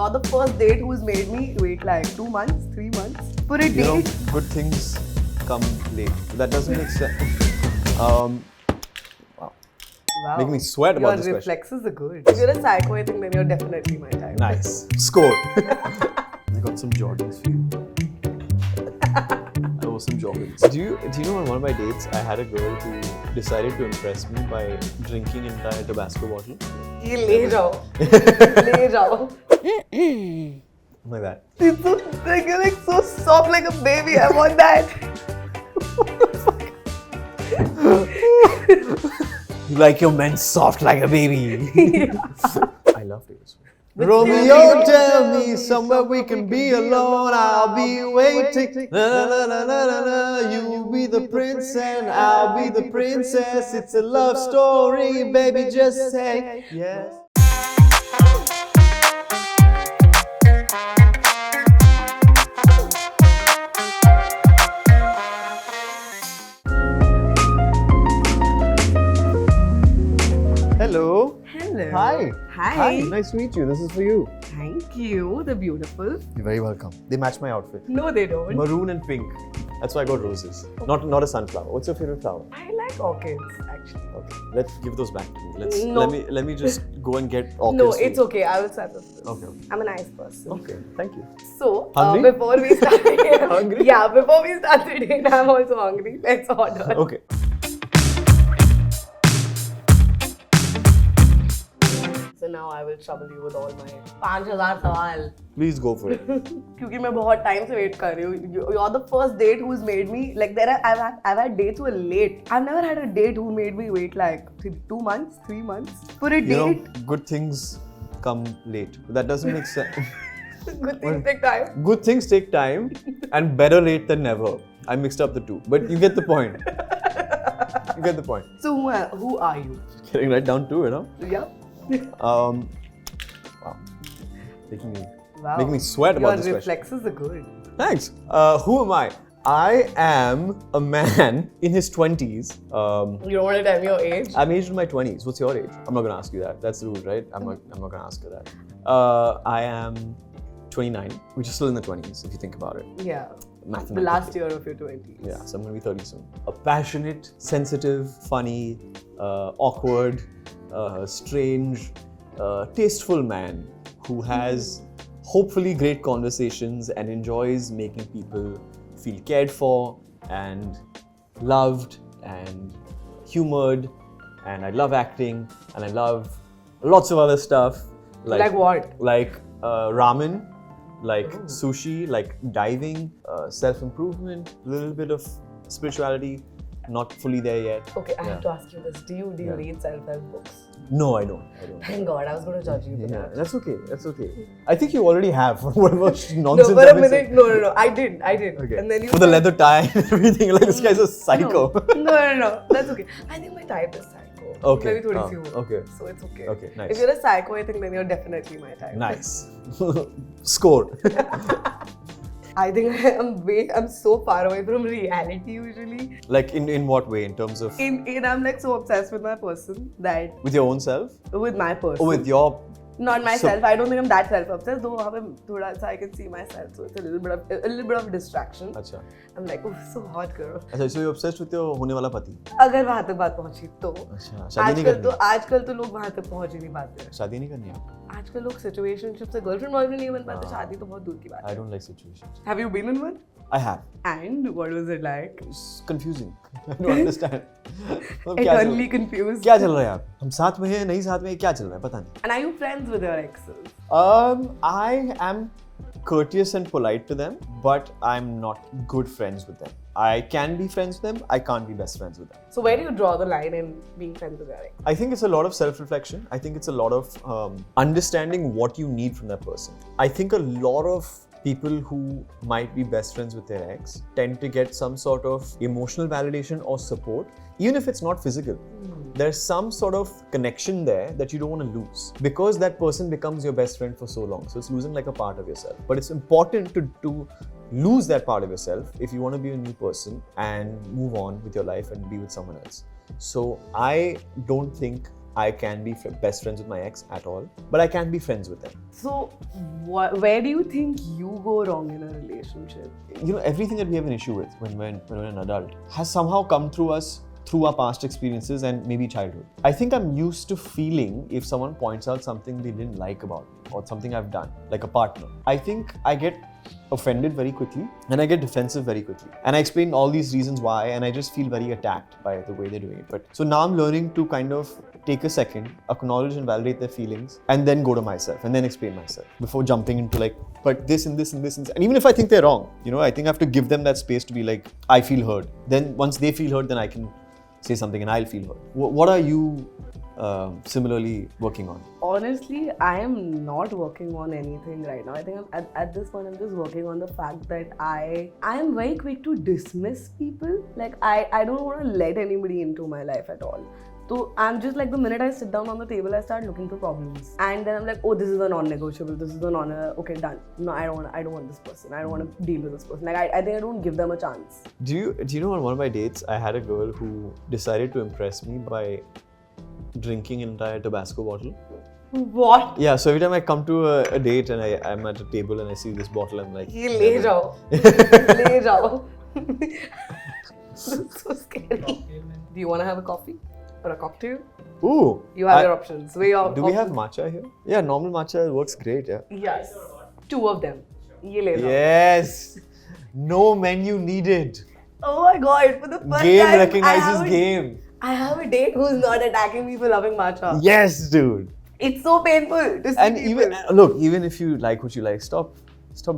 You're the first date who's made me wait like 2 months, 3 months for a date. Good things come late. That doesn't make sense. Wow. Making me sweat about this Your question. reflexes are good. If you're a psycho, I think then you're definitely my type. Nice. Score. I got some Jordans for you. I wore some Jordans. Do you know on one of my dates, I had a girl who decided to impress me by drinking an entire Tabasco bottle? ये ले जाओ. ले जाओ. Like that. It's so, like, you're like so soft like a baby. I want that. You like your men soft like a baby. I love it. But Romeo, tell me somewhere we can be alone. I'll be waiting. Na, na, na, na, na, na. You be the prince and I'll be the princess. It's a love story, baby. Just say yes. Hello. Hello. Hi. Hi. Nice to meet you. This is for you. Thank you. They're beautiful. You're very welcome. They match my outfit. No, they don't. Maroon and pink. That's why I got roses. Not a sunflower. What's your favorite flower? I like orchids actually. Okay, let's give those back to me. No. Let me just go and get orchids. No, for it's you. okay. I will settle for this. Okay. I'm a nice person. Okay, thank you. So, Hungry? before we start, Hungry? Yeah, before we start the date, I'm also hungry. Let's order. Okay. So now I will trouble you with all my 5,000 सवाल. Please go for it. क्योंकि मैं बहुत time से wait कर रही हूँ. You're the first date who's made me like I've had dates who are late. I've never had a date who made me wait like 2 months, 3 months for a date. Good things come late. That doesn't make sense. Good things take time. Good things take time, and better late than never. I mixed up the two, but you get the point. You get the point. So who are you? Getting right down to it, huh? Yeah. Wow. Making me sweat about this Your question. reflexes are good. Thanks. Who am I? I am a man in his 20s. You don't want to tell me your age? I'm aged in my 20s. What's your age? I'm not going to ask you that. That's rude, right? I'm not going to ask you that. I am 29, which is still in the 20s if you think about it. Yeah. Mathematically. The last year of your 20s. Yeah, so I'm going to be 30 soon. A passionate, sensitive, funny, awkward, strange, tasteful man who has hopefully great conversations and enjoys making people feel cared for and loved and humored, and I love acting and I love lots of other stuff Like what? like ramen, like sushi, like diving, self-improvement, a little bit of spirituality, not fully there yet. Okay, I have to ask you this. Do you read self-help books? No, I don't. Thank God, I was going to judge you for Yeah, that. that's okay. That's okay. I think you already have. Whatever nonsense. No, for a minute, no. I did. Okay. And then you For the leather tie and everything, like this guy's a psycho. No. That's okay. I think my type is psycho. Okay. Maybe थोड़ी सी हो. Okay. So it's okay. Okay, nice. If you're a psycho, I think then you're definitely my type. Nice. Score. I think I'm so far away from reality usually. Like in what way? In terms of I'm like so obsessed with my person that with your own self? with my person. Or with your Not myself. I don't think I'm that self-obsessed. Though I can see myself, so it's a little bit of distraction. Acha. I'm like, oh, so hot girl. अच्छा, so you're obsessed with your होने वाला पति? अगर वहाँ तक बात पहुँची तो. अच्छा, शादी नहीं करनी? आजकल तो लोग वहाँ तक पहुँच ही नहीं पाते. शादी नहीं करनी आपको? आजकल लोग situationships से girlfriend boyfriend नहीं बन पाते. शादी तो बहुत दूर की बात है. I don't like situations. Have you been in one? I have. And what was it like? It's confusing. I don't understand. Eternally confused. क्या चल रहा है आप? हम साथ में हैं, नहीं साथ में हैं, क्या चल रहा है? पता नहीं. And are you friends with your exes? I am courteous and polite to them, but I'm not good friends with them. I can be friends with them, I can't be best friends with them. So where do you draw the line in being friends with your ex? I think it's a lot of self-reflection. I think it's a lot of understanding what you need from that person. I think a lot of people who might be best friends with their ex tend to get some sort of emotional validation or support, even if it's not physical. There's some sort of connection there that you don't want to lose because that person becomes your best friend for so long. So it's losing like a part of yourself. But it's important to lose that part of yourself if you want to be a new person and move on with your life and be with someone else. So I don't think I can be best friends with my ex at all, but I can be friends with them. So, where do you think you go wrong in a relationship? You know, everything that we have an issue with when we're an adult has somehow come through us through our past experiences and maybe childhood. I think I'm used to feeling if someone points out something they didn't like about me or something I've done, like a partner. I think I get offended very quickly and I get defensive very quickly. And I explain all these reasons why and I just feel very attacked by the way they're doing it. But so now I'm learning to kind of take a second, acknowledge and validate their feelings and then go to myself and then explain myself before jumping into like, but this and this and this and this. And even if I think they're wrong, you know, I think I have to give them that space to be like, I feel heard. Then once they feel heard, then I can say something and I'll feel heard. What are you similarly working on? Honestly, I am not working on anything right now. I think at this point I'm just working on the fact that I am very quick to dismiss people. Like I don't want to let anybody into my life at all. So I'm just like, the minute I sit down on the table, I start looking for problems. And then I'm like, oh, this is a non-negotiable. This is a okay, done. No, I don't want this person. I don't want to deal with this person. Like I think I don't give them a chance. Do you know on one of my dates, I had a girl who decided to impress me by drinking an entire Tabasco bottle. What? Yeah, so every time I come to a date and I'm at a table and I see this bottle, I'm like, Ye le jao. Le jao. That's so scary. Do you want to have a coffee? Or a cocktail? Ooh! You have your options. Do we have matcha here? Yeah, normal matcha works great, yeah. Yes. 2 of them. Ye le jao. Yes! No menu needed. Oh my god, for the first Game time, recognizes game. I have a date who's not attacking me for loving matcha. Yes, dude. It's so painful to see And people. even if you like what you like, stop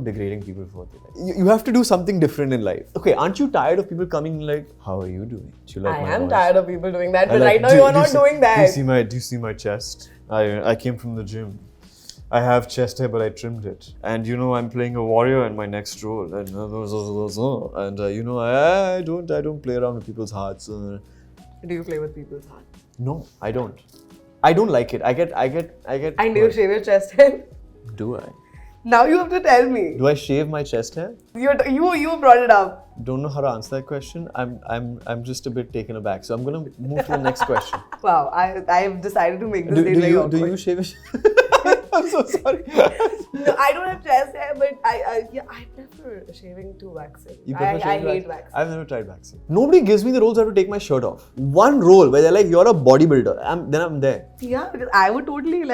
degrading people for what they like. You have to do something different in life. Okay, aren't you tired of people coming like, how are you doing? Do you like I my am voice? tired of people doing that, but Like, right now you are not doing that. Do you see my chest? I came from the gym. I have chest hair, but I trimmed it. And you know, I'm playing a warrior in my next role. And you know, I don't play around with people's hearts. Do you play with people's hearts? No, I don't. I don't like it. I get. And do you shave your chest hair? Do I? Now you have to tell me. Do I shave my chest hair? You brought it up. Don't know how to answer that question. I'm just a bit taken aback. So I'm gonna move to the next question. Wow, I've decided to make this date very awkward. Do you shave it? I'm so sorry. No, I don't have chest hair, but I prefer shaving to waxing. You prefer I shaving hate waxing? waxing. I've never tried waxing. Nobody gives me the roles I have to take my shirt off. One role where they're like, you're a bodybuilder. Then I'm there. Yeah, because I would totally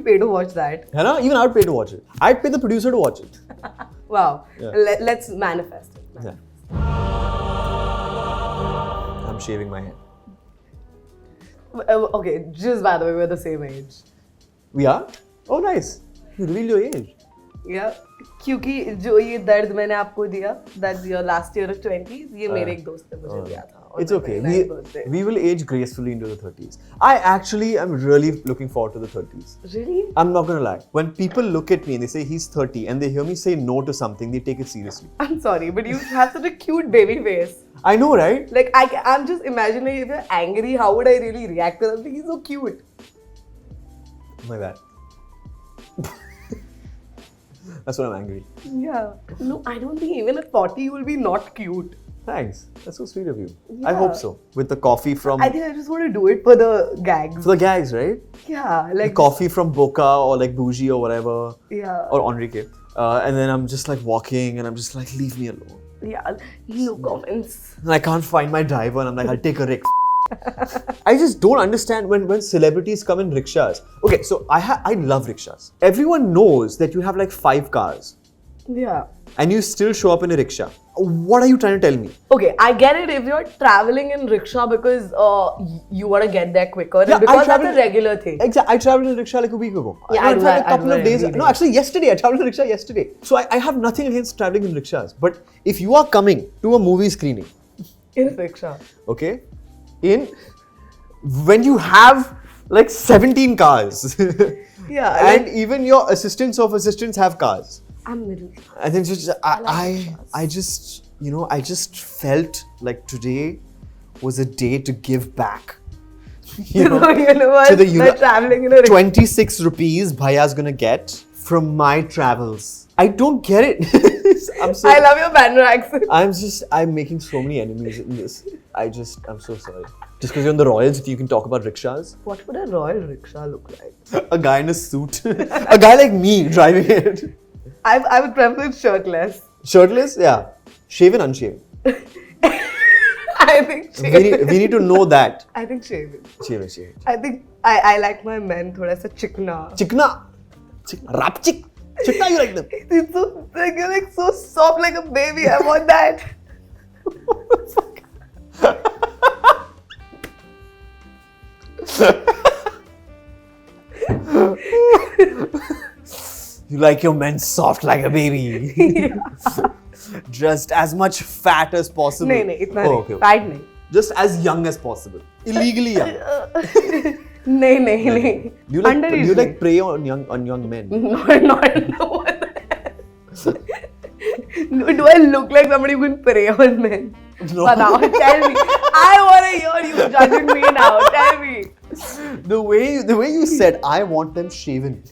pay to watch that. You know? Even I would pay to watch it. I'd pay the producer to watch it. Wow. Yeah. Let's manifest it. Yeah. I'm shaving my hair. Okay, just by the way, we're the same age. We are? Oh, nice. You revealed your age. Yeah. क्योंकि जो ये दर्द मैंने आपको दिया, that's your last year of 20s, ये मेरे एक दोस्त ने मुझे दिया था. It's okay. We will age gracefully into the 30s. I actually am really looking forward to the 30s. Really? I'm not gonna lie. When people look at me and they say he's 30 and they hear me say no to something, they take it seriously. I'm sorry, but you have such a cute baby face. I know, right? Like I'm just imagining if you're angry, how would I really react to something? He's so cute. My bad. That's when I'm angry. Yeah. No, I don't think even at 40 you will be not cute. Thanks. That's so sweet of you. Yeah. I hope so. With the coffee from... I think I just want to do it for the gags. For the gags, right? Yeah. The Like coffee from Boca or like Bougie or whatever. Yeah. Or Enrique. And then I'm just like walking and I'm just like, leave me alone. Yeah. No comments. And I can't find my driver and I'm like, I'll take a rick. I just don't understand when celebrities come in rickshaws. Okay, so I love rickshaws. Everyone knows that you have like 5 cars. Yeah. And you still show up in a rickshaw. What are you trying to tell me? Okay, I get it if you're traveling in rickshaw because you want to get there quicker Yeah, and because that's a regular thing. Exactly. I traveled in a rickshaw like a week ago. Yeah, in fact, a couple of days. every day. No, actually yesterday. I traveled in a rickshaw yesterday. So I have nothing against traveling in rickshaws. But if you are coming to a movie screening. In rickshaw. Okay. When you have like 17 cars. Yeah. And even your assistants of assistants have cars. I'm middle class. I think just I just felt like today was a day to give back. You know universe to the by traveling in a rickshaw. 26 rupees Bhaya's gonna get from my travels. I don't get it. I'm so. I love your banner accent. I'm making so many enemies in this. I'm so sorry. Just because you're on the Royals, you can talk about rickshaws. What would a royal rickshaw look like? A guy in a suit. A guy like me driving it. I would prefer it shirtless. Shirtless? Yeah. Shaven, unshaven. I think shaven. We need to know that. I think shaven. Shaven. I think I like my men thoda sa chikna. Chikna. Rap chick. Chikna, you like them? It's so like, you're like so soft like a baby. I want that. What the fuck? You like your men soft like a baby. Yeah. Just as much fat as possible. No, itna nahi. Okay. Fat nahi. Just as young as possible. Illegally young. No. Do you like prey on young men? No. Do I look like somebody who can prey on men? No. Tell me. I want to hear you judging me now. Tell me. The way you said, I want them shaven.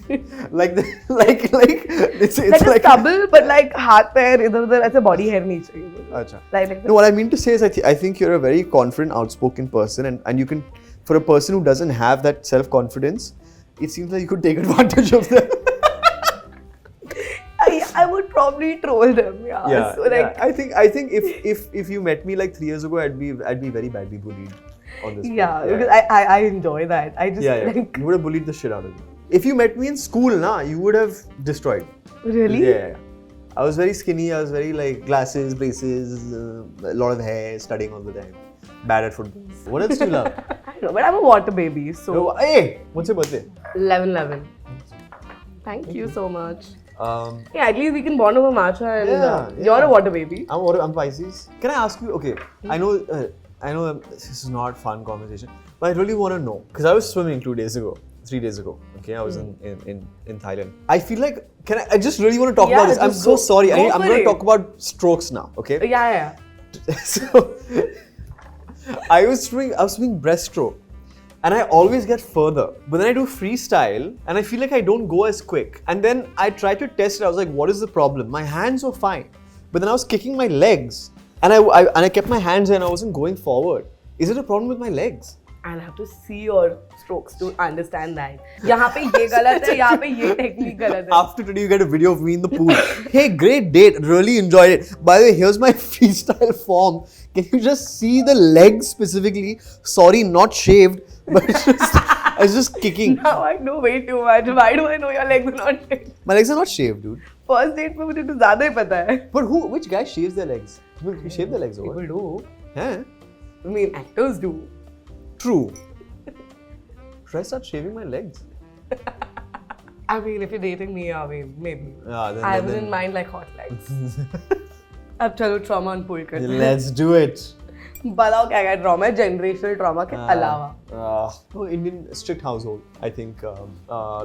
Like it's Like like a stubble, but like haath pair, idhar udhar, aisa body hair nahi chahiye. Acha. Like No, what I mean to say is I think you're a very confident, outspoken person and you can, for a person who doesn't have that self-confidence, it seems like you could take advantage of them. I would probably troll them. Yeah. So like, I think if you met me like 3 years ago, I'd be very badly bullied on this. yeah, point. because I enjoy that. I just like. You would have bullied the shit out of me. If you met me in school, you would have destroyed. Really? Yeah. I was very skinny. I was very like glasses, braces, a lot of hair, studying all the time. Bad at football. What else do you love? I know, but I'm a water baby. So. No, hey, what's your birthday? 11/11. Thank you so much. Yeah, at least we can bond over matcha and you're a water baby. I'm Pisces. Can I ask you? Okay, I know this is not fun conversation, but I really want to know because I was swimming 3 days ago. Okay, I was in Thailand. I feel like I just really want to talk about this. I'm so sorry. I'm going to talk about strokes now. Okay. Yeah. So I was swimming breaststroke. And I always get further. But then I do freestyle and I feel like I don't go as quick. And then I tried to test it. I was like, what is the problem? My hands were fine. But then I was kicking my legs. And I kept my hands there and I wasn't going forward. Is it a problem with my legs? I'll have to see your strokes to understand that. यहाँ पे ये गलत है, यहाँ पे ये technique गलत है. After today, you get a video of me in the pool. Hey, great date. Really enjoyed it. By the way, here's my freestyle form. Can you just see the legs specifically? Sorry, not shaved, but it's just kicking. Now I know way too much. Why do I know your legs are not shaved? My legs are not shaved, dude. First date पे मुझे तो ज़्यादा ही पता है. But which guy shaves their legs? People shave their legs over. People do. Yeah. I mean, actors do. True. Should I start shaving my legs? I mean, if you're dating me, I mean, maybe. Yeah, I wouldn't mind like hot legs. अब चलो trauma unfold करते हैं. Let's do it. बताओ क्या क्या trauma है generational trauma के अलावा. Indian strict household. I think a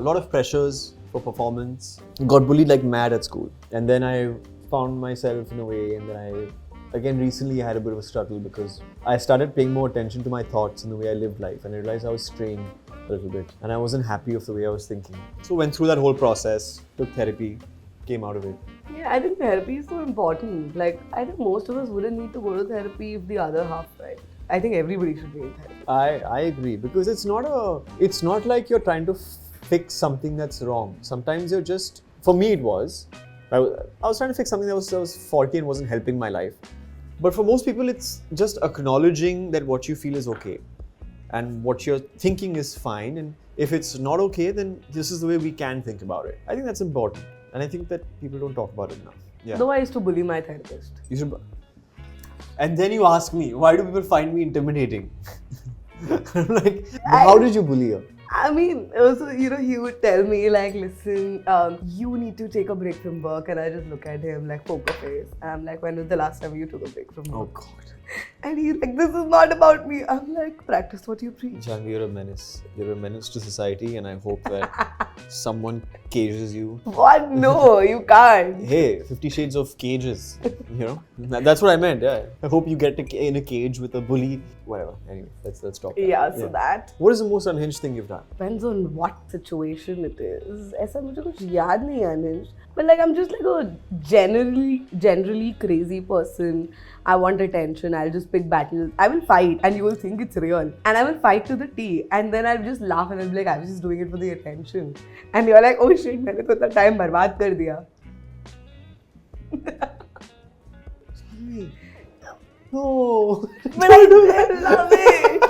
lot of pressures for performance. Got bullied like mad at school, and then I found myself in a way, and then Again, recently I had a bit of a struggle because I started paying more attention to my thoughts and the way I lived life, and I realized I was straying a little bit and I wasn't happy of the way I was thinking. So went through that whole process, took therapy, came out of it. Yeah, I think therapy is so important. Like, I think most of us wouldn't need to go to therapy if the other half tried. I think everybody should be in therapy. I agree, because it's not like you're trying to fix something that's wrong. Sometimes you're just, for me it was, I was trying to fix something that was faulty and wasn't helping my life. But for most people, it's just acknowledging that what you feel is okay and what you're thinking is fine. And if it's not okay, then this is the way we can think about it. I think that's important. And I think that people don't talk about it enough. Yeah. Though I used to bully my therapist. You should. And then you ask me, why do people find me intimidating? I'm like, how did you bully her? I mean, also, he would tell me like, listen, you need to take a break from work, and I just look at him like poker face. And I'm like, when was the last time you took a break from work? Oh God. And he's like, this is not about me. I'm like, practice what you preach. Janvi, you're a menace. You're a menace to society, and I hope that someone cages you. What? No, you can't. Hey, 50 Shades of Cages. That's what I meant. Yeah. I hope you get in a cage with a bully. Whatever. Anyway, let's talk. Yeah. So that. What is the most unhinged thing you've done? depends on what situation it is. ऐसा मुझे कुछ याद नहीं है Anish. But like I'm just like a generally crazy person. I want attention. I'll just pick battles. I will fight, and you will think it's real. And I will fight to the T. And then I'll just laugh and I'll be like, I was just doing it for the attention. And you're like, oh shit, मैंने तो इतना time बर्बाद कर दिया. No. But I love it.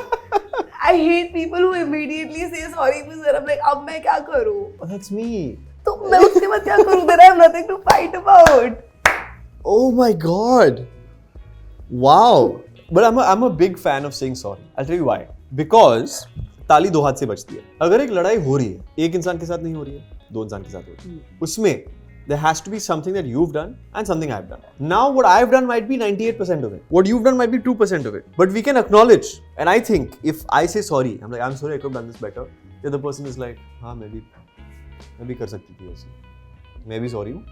I hate people who immediately say sorry because I'm like, अब मैं क्या करूँ? Oh, that's me. तो मैं उसके बाद क्या करूँ? Then I have nothing to fight about. Oh my god. Wow. But I'm a big fan of saying sorry. I'll tell you why. Because ताली दो हाथ से बजती है. अगर एक लड़ाई हो रही है, एक इंसान के साथ नहीं हो रही है, दो इंसान के साथ हो रही है. उसमें there has to be something that you've done and something I've done. Now what I've done might be 98% of it. What you've done might be 2% of it. But we can acknowledge. And I think if I say sorry, I'm like, I'm sorry, I could have done this better. The other person is like, हाँ मैं भी कर सकती थी ऐसे. मैं भी sorry हूँ.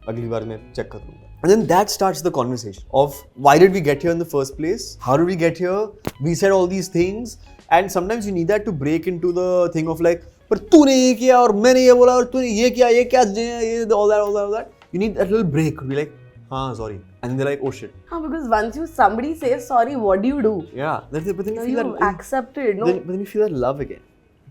अगली बार मैं check कर लूँगा. And then that starts the conversation of why did we get here in the first place? How did we get here? We said all these things. And sometimes you need that to break into the thing of like, पर तूने ये किया और मैंने ये बोला और तूने ये किया ये क्या ये all that. You need that little break. Be like, हाँ sorry. And they're like, oh shit. Because once somebody says sorry, what do you do? Yeah. But then you feel that accept it. No. But then you feel that love again.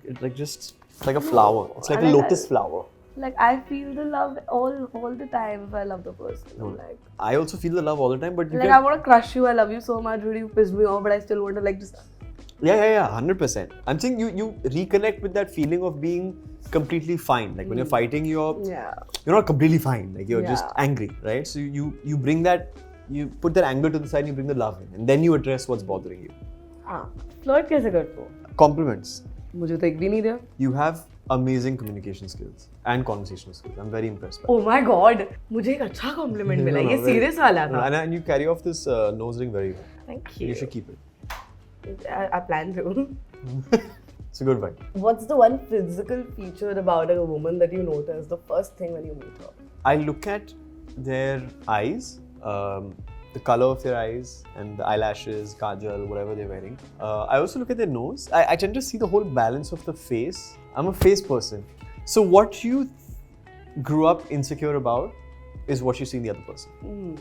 It's like just like a flower. It's like a lotus flower. Like I feel the love all the time if I love the person. No. Like I also feel the love all the time, but I want to crush you. I love you so much. Really, you pissed me off, but I still want to like just. Yeah, 100%. I'm saying you reconnect with that feeling of being completely fine. Like when you're fighting, you're not completely fine. Like you're just angry, right? So you bring that, you put that anger to the side, and you bring the love in, and then you address what's bothering you. Flirt कैसे करते हो? Compliments. मुझे तो एक भी नहीं दिया. You have amazing communication skills and conversational skills. I'm very impressed by Oh my god, मुझे एक अच्छा compliment मिला. ये serious वाला था. And you carry off this nose ring very well. Thank you. You should keep it. I plan to. It's a good vibe. What's the one physical feature about a woman that you notice the first thing when you meet her? I look at their eyes, the color of their eyes, and the eyelashes, kajal, whatever they're wearing. I also look at their nose. I tend to see the whole balance of the face. I'm a face person. So what you grew up insecure about is what you see in the other person.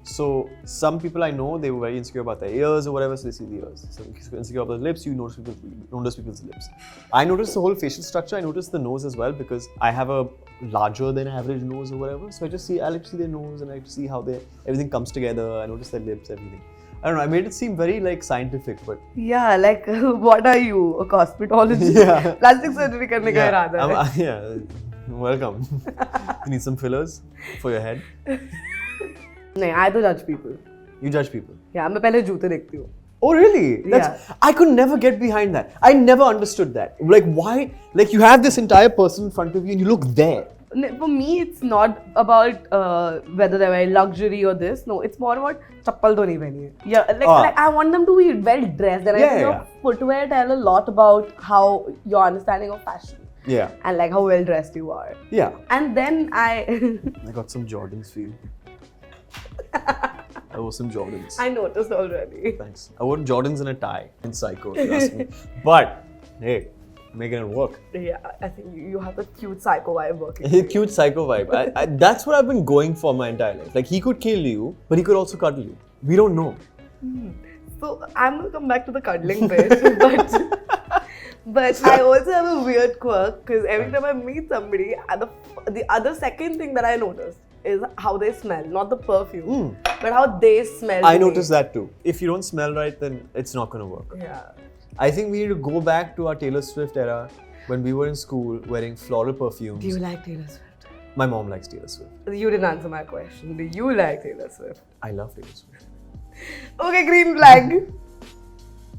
So some people I know, they were very insecure about their ears or whatever, so they see the ears. Some insecure about the lips, you notice people's lips. I notice the whole facial structure. I notice the nose as well because I have a larger than average nose or whatever. So I like to see their nose and I like to see how everything comes together. I notice their lips, everything. I don't know, I made it seem very like scientific, but... Yeah, like what are you? A cosmetologist? Yeah. Plastic surgery karne ka irada hai. Yeah, welcome. You need some fillers for your head? No, I don't judge people. You judge people? Yeah, मैं पहले जूते देखती हूँ. Oh really? I could never get behind that. I never understood that. Like why? Like you have this entire person in front of you and you look there. For me, it's not about whether they're wearing luxury or this. No, it's more about chappal to nahi pehni hai. Yeah, like I want them to be well dressed, and I think your footwear tell a lot about how your understanding of fashion. Yeah. And like how well dressed you are. Yeah. And then I got some Jordans for you. I wore some Jordans. I noticed already. Thanks. I wore Jordans and a tie in Psycho, if you ask me. But hey, making it work. Yeah, I think you have a cute psycho vibe working. Cute psycho vibe. That's what I've been going for my entire life. Like he could kill you, but he could also cuddle you. We don't know. So I'm gonna come back to the cuddling bit, but I also have a weird quirk because every time I meet somebody, the other second thing that I notice is how they smell, not the perfume, but how they smell. I noticed that too. If you don't smell right, then it's not gonna work. Yeah. I think we need to go back to our Taylor Swift era when we were in school wearing floral perfumes. Do you like Taylor Swift? My mom likes Taylor Swift. You didn't answer my question. Do you like Taylor Swift? I love Taylor Swift. Okay, green flag.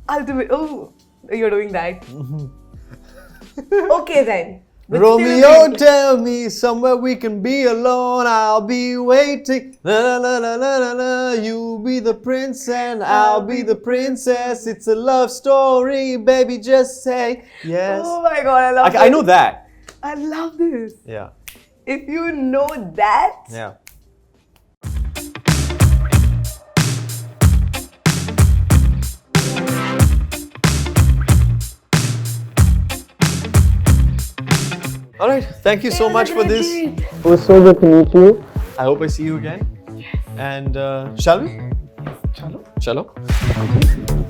Ultimate. Oh, you're doing that. Okay then. Romeo, tell me somewhere we can be alone. I'll be waiting. La la la la la la. You be the prince and I'll be the princess. It's a love story, baby. Just say yes. Oh my god, I love this. I know that. I love this. Yeah. If you know that. Yeah. All right. Thank you so much for this. Great. It was so good to meet you. I hope I see you again. And shall we? Chalo. Chalo.